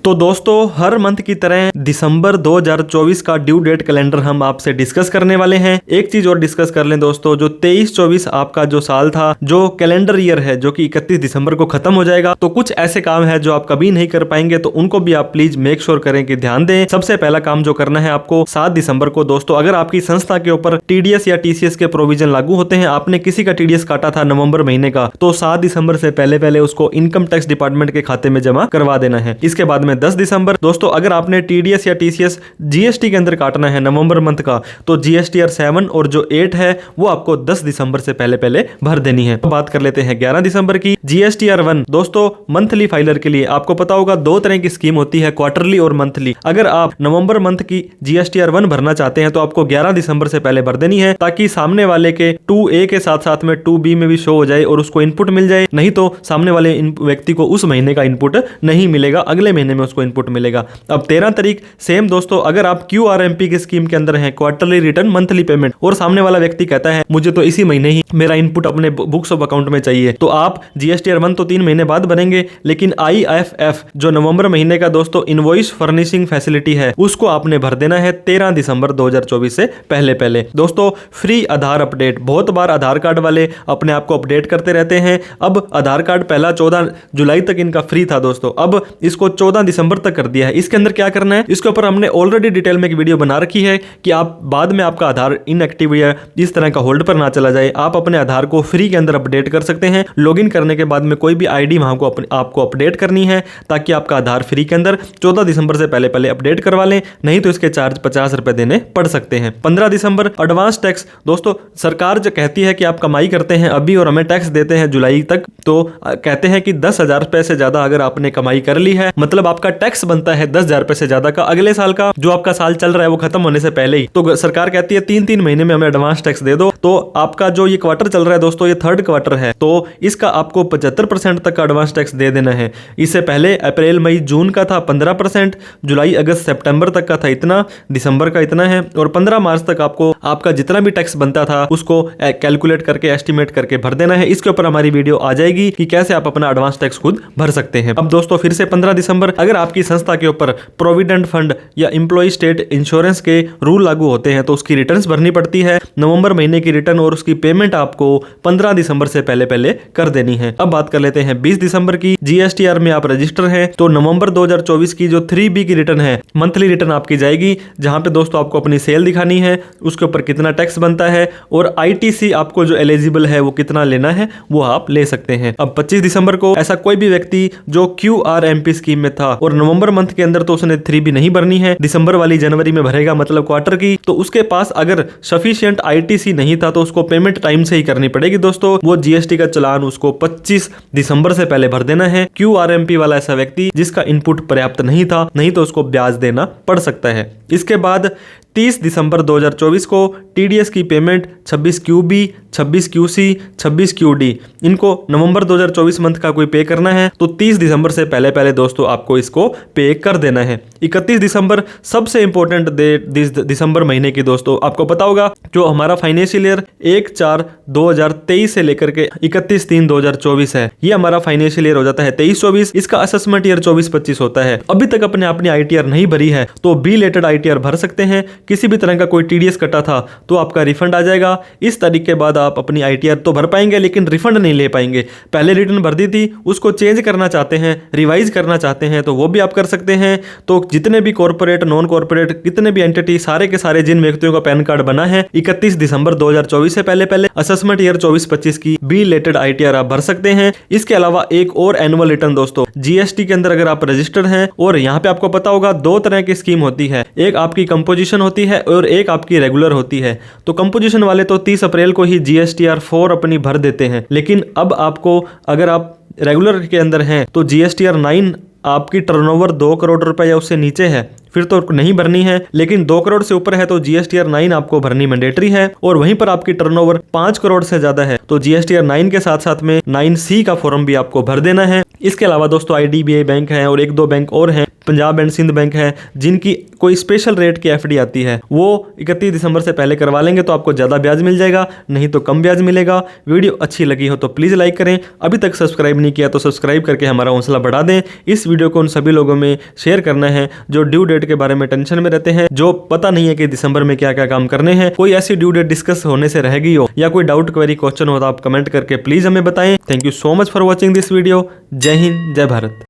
तो दोस्तों हर मंथ की तरह दिसंबर 2024 का ड्यू डेट कैलेंडर हम आपसे डिस्कस करने वाले हैं। एक चीज और डिस्कस कर लें दोस्तों, जो 23-24 आपका जो साल था, जो कैलेंडर ईयर है, जो कि 31 दिसंबर को खत्म हो जाएगा, तो कुछ ऐसे काम है जो आप कभी नहीं कर पाएंगे, तो उनको भी आप प्लीज मेक श्योर करें कि ध्यान दें। सबसे पहला काम जो करना है आपको 7 दिसंबर को दोस्तों, अगर आपकी संस्था के ऊपर टीडीएस या टीसीएस के प्रोविजन लागू होते हैं, आपने किसी का टीडीएस काटा था नवंबर महीने का, तो 7 दिसंबर से पहले उसको इनकम टैक्स डिपार्टमेंट के खाते में जमा करवा देना है। इसके बाद में 10 दिसंबर दोस्तों, अगर आपने टीडीएस या टीसीएस जीएसटी के अंदर काटना है नवंबर मंथ का, तो जीएसटीआर 7 और जो 8 है वो आपको 10 दिसंबर से पहले भर देनी है। तो बात कर लेते हैं 11 दिसंबर की। जीएसटीआर 1 दोस्तों मंथली फाइलर के लिए आपको पता होगा 2 तरह की स्कीम होती है, क्वार्टरली और मंथली। अगर आप नवंबर मंथ की जीएसटीआर 1 भरना चाहते हैं तो आपको 11 दिसंबर से पहले भर देनी है, ताकि सामने वाले के 2A के साथ साथ में 2B में भी शो हो जाए और उसको इनपुट मिल जाए। नहीं तो सामने वाले व्यक्ति को उस महीने का इनपुट नहीं मिलेगा, अगले महीने में उसको इनपुट मिलेगा। अब 13 तारीख सेम दोस्तों, अगर आप QRMP की स्कीम के अंदर हैं, क्वार्टरली रिटर्न मंथली पेमेंट, और सामने वाला व्यक्ति कहता है मुझे तो इसी महीने ही मेरा इनपुट अपने बुक्स ऑफ अकाउंट में चाहिए, तो आप जीएसटीआर 1 तो 3 महीने बाद भरेंगे, लेकिन IFF जो नवंबर महीने का दोस्तों इनवॉइस फर्निशिंग फैसिलिटी है, उसको आपने भर देना है 13 दिसंबर 2024 से पहले दोस्तों। फ्री आधार अपडेट, बहुत बार आधार कार्ड वाले अपने आप को अपडेट करते रहते हैं। अब आधार कार्ड पहला 14 जुलाई तक इनका फ्री था दोस्तों, अब इसको 14 दिसंबर तक कर दिया है। इसके अंदर क्या करना है, इसके ऊपर हमने ऑलरेडी डिटेल में एक वीडियो बना रखी है कि आप बाद में आपका आधार इनएक्टिव या इस तरह का होल्ड पर ना चला जाए, आप अपने आधार को फ्री के अंदर अपडेट कर सकते हैं। लॉगिन करने के बाद में कोई भी आईडी वहां को आपको अपडेट करनी है, ताकि आपका आधार फ्री के अंदर 14 दिसंबर से पहले अपडेट करवा लें, नहीं तो इसके चार्ज 50 रुपए देने पड़ सकते हैं। 15 दिसंबर एडवांस टैक्स दोस्तों, सरकार जो कहती है कि आप कमाई करते हैं अभी और हमें टैक्स देते हैं जुलाई तक, तो कहते हैं कि 10,000 रुपए से ज्यादा अगर आपने कमाई कर ली है, मतलब आपका टैक्स बनता है 10,000 रुपए से ज्यादा का अगले साल का, जो आपका साल चल रहा है वो खत्म होने से पहले ही। तो सरकार कहती है 3-3 महीने में हमें एडवांस टैक्स दे दो। तो आपका जो ये क्वार्टर चल रहा है दोस्तों, ये 3rd क्वार्टर है, तो इसका आपको 75% तक का एडवांस टैक्स दे देना है। इससे पहले अप्रैल मई जून का था 15%, जुलाई अगस्त सितंबर तक का था इतना, दिसंबर का इतना है, और 15 मार्च तक आपको आपका जितना भी टैक्स बनता था उसको कैलकुलेट करके एस्टिमेट करके भर देना है। इसके ऊपर हमारी वीडियो आ जाएगी कि कैसे आप अपना एडवांस टैक्स खुद भर सकते हैं। अब दोस्तों फिर से 15 दिसंबर, अगर आपकी संस्था के ऊपर प्रोविडेंट फंड या एम्प्लॉय स्टेट इंश्योरेंस के रूल लागू होते हैं, तो उसकी रिटर्न्स भरनी पड़ती है। नवंबर महीने की रिटर्न और उसकी पेमेंट आपको 15 दिसंबर से पहले कर देनी है। अब बात कर लेते हैं 20 दिसंबर की। जीएसटीआर में आप रजिस्टर हैं, तो नवंबर 2024 की जो 3B की रिटर्न है, मंथली रिटर्न आपकी जाएगी, जहां पे दोस्तों आपको अपनी सेल दिखानी है, उसके ऊपर कितना टैक्स बनता है, और ITC आपको जो एलिजिबल है वो कितना लेना है वो आप ले सकते हैं। अब 25 दिसंबर को ऐसा कोई भी व्यक्ति जो QRMP स्कीम में था और नवंबर मंथ के अंदर तो उसने 3B नहीं भरनी है, दिसंबर वाली जनवरी में भरेगा, मतलब क्वार्टर की, तो उसके पास अगर सफिशिएंट ITC नहीं था तो उसको पेमेंट टाइम से ही करनी पड़ेगी दोस्तों। वो जीएसटी का चालान उसको 25 दिसंबर से पहले भर देना है। QRMP वाला ऐसा व्यक्ति जिसका इनपुट पर्याप्त नहीं था, नहीं तो उसको ब्याज देना पड़ सकता है। इसके बाद 30 दिसंबर 2024 को टीडीएस की पेमेंट 26QB, 26QC, 26QD, इनको नवंबर 2024 मंथ का कोई पे करना है, तो 30 दिसंबर से पहले दोस्तों आपको इसको पे कर देना है। 31 दिसंबर सबसे इंपॉर्टेंट डेट दिसंबर महीने की दोस्तों, आपको पता होगा जो हमारा फाइनेंशियल ईयर 1/4/2023 से लेकर के 31/3/2024 है, ये हमारा फाइनेंशियल ईयर हो जाता है 23-24। इसका असेसमेंट ईयर 24-25 होता है। अभी तक अपने अपनी ITR नहीं भरी है तो बी लेटेड ITR भर सकते हैं। किसी भी तरह का कोई टीडीएस कटा था तो आपका रिफंड आ जाएगा। इस तारीख के बाद आप अपनी ITR तो भर पाएंगे लेकिन रिफंड नहीं ले पाएंगे। पहले रिटर्न भर दी थी, उसको चेंज करना चाहते हैं, रिवाइज करना चाहते हैं, तो वो भी आप कर सकते हैं। तो जितने भी कॉर्पोरेट, नॉन कॉर्पोरेट, कितने भी एंटिटी, सारे के सारे जिन व्यक्तियों का पैन कार्ड बना है 31 दिसंबर 2024 से पहले असेसमेंट ईयर 24-25 की बी लेटेड ITR आप भर सकते हैं। इसके अलावा एक और एनुअल रिटर्न दोस्तों, जीएसटी के अंदर अगर आप रजिस्टर्ड हैं, और यहाँ पे आपको पता होगा 2 तरह की स्कीम होती है, एक आपकी कंपोजिशन होती है और एक आपकी रेगुलर होती है। तो कंपोजिशन वाले तो 30 अप्रैल को ही GSTR 4 अपनी भर देते हैं, लेकिन अब आपको अगर आप रेगुलर के अंदर हैं तो GSTR 9 आपकी टर्नओवर 2 करोड़ रुपए या उससे नीचे है फिर तो नहीं भरनी है, लेकिन 2 करोड़ से ऊपर है तो GSTR 9 आपको भरनी मैंडेटरी है, और वहीं पर आपकी टर्नओवर 5 करोड़ से ज्यादा है तो GSTR 9 के साथ साथ में 9C का फॉर्म भी आपको भर देना है। इसके अलावा दोस्तों IDBI बैंक है और 1-2 बैंक और हैं पंजाब एंड सिंध बैंक है, जिनकी कोई स्पेशल रेट की एफडी आती है, वो 31 दिसंबर से पहले करवा लेंगे तो आपको ज़्यादा ब्याज मिल जाएगा, नहीं तो कम ब्याज मिलेगा। वीडियो अच्छी लगी हो तो प्लीज़ लाइक करें, अभी तक सब्सक्राइब नहीं किया तो सब्सक्राइब करके हमारा हौसला बढ़ा दें। इस वीडियो को उन सभी लोगों में शेयर करना है जो ड्यू डेट के बारे में टेंशन में रहते हैं, जो पता नहीं है कि दिसंबर में क्या क्या काम करने हैं। कोई ऐसी ड्यू डेट डिस्कस होने से रह गई हो या कोई डाउट क्वेरी क्वेश्चन हो तो आप कमेंट करके प्लीज़ हमें बताएं। Thank you so much for watching this video. जय हिंद, जय भारत।